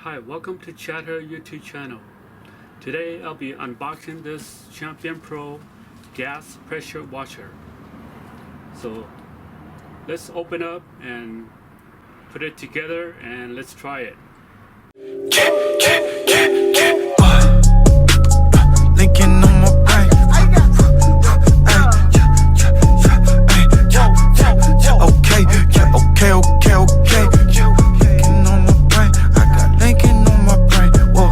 Hi, welcome to Chatter YouTube channel. Today I'll be unboxing this Champion Pro gas pressure washer. So let's open up and put it together and let's try it. Linking on my brain. Okay. Linking on my brain. I got linking on my brain. Whoa.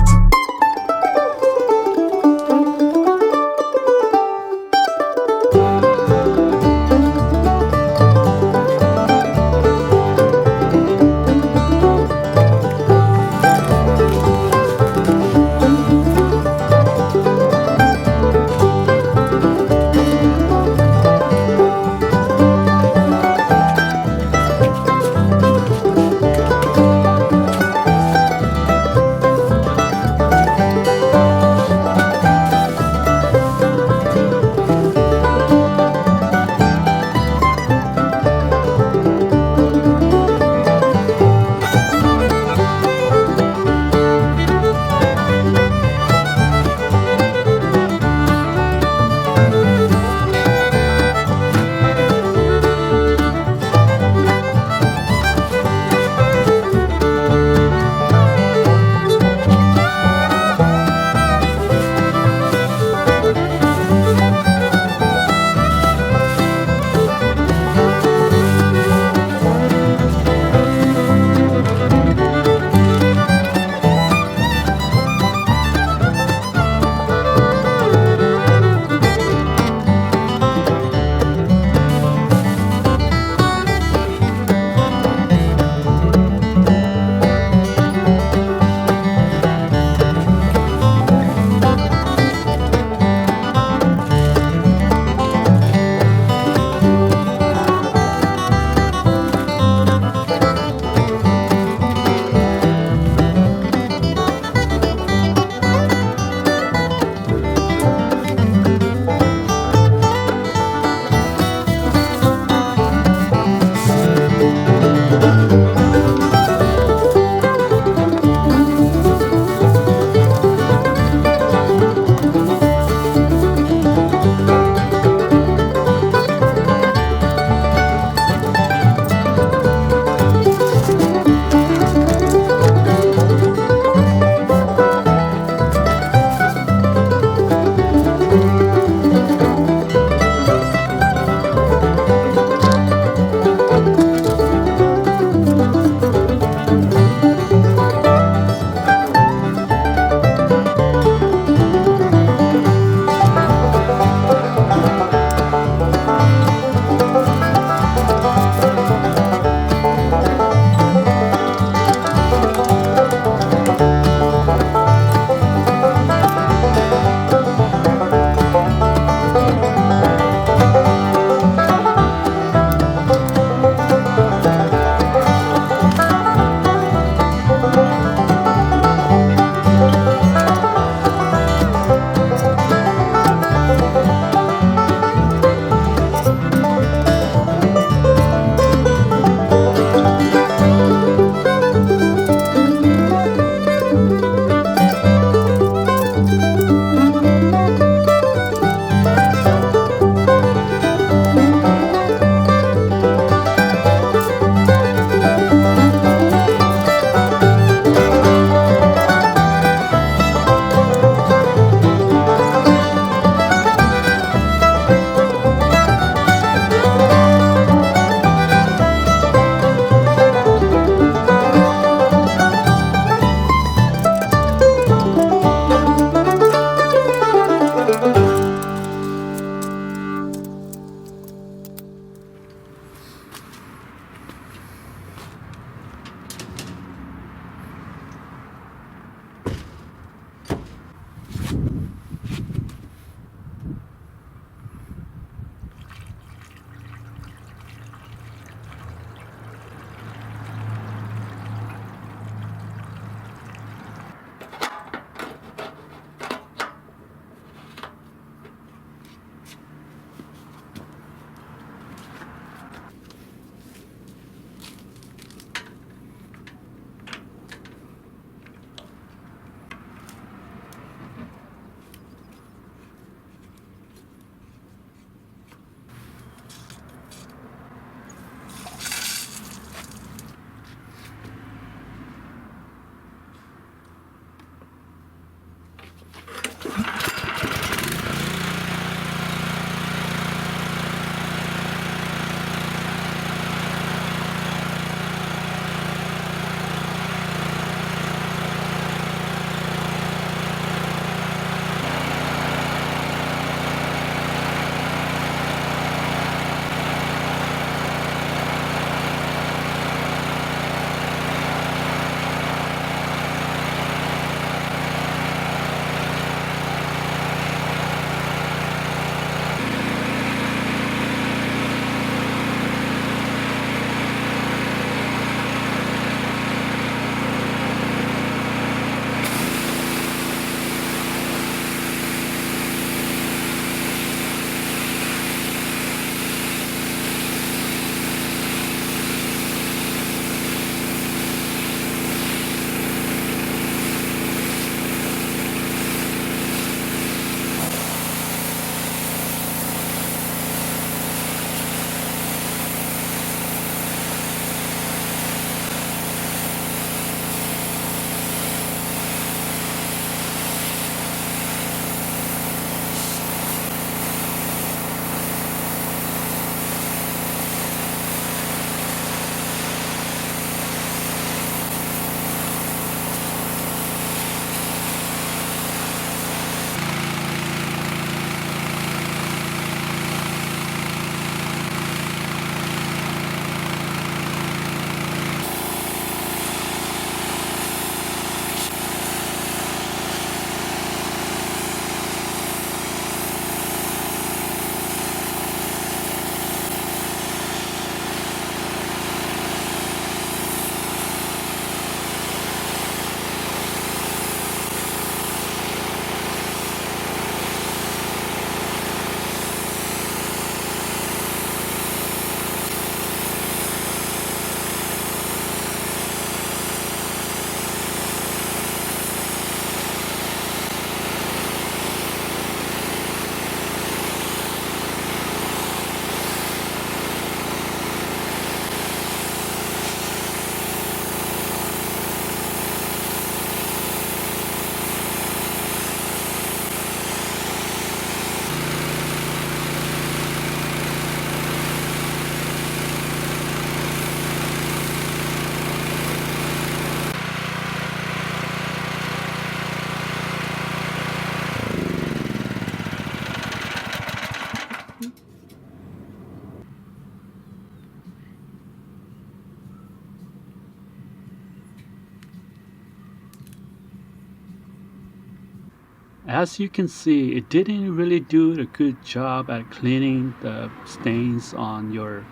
As you can see, it didn't really do a good job at cleaning the stains on your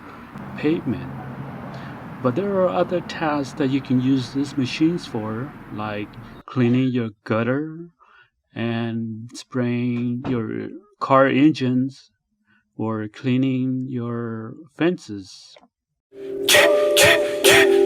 pavement. But there are other tasks that you can use these machines for, like cleaning your gutter and spraying your car engines or cleaning your fences. Yeah, yeah, yeah.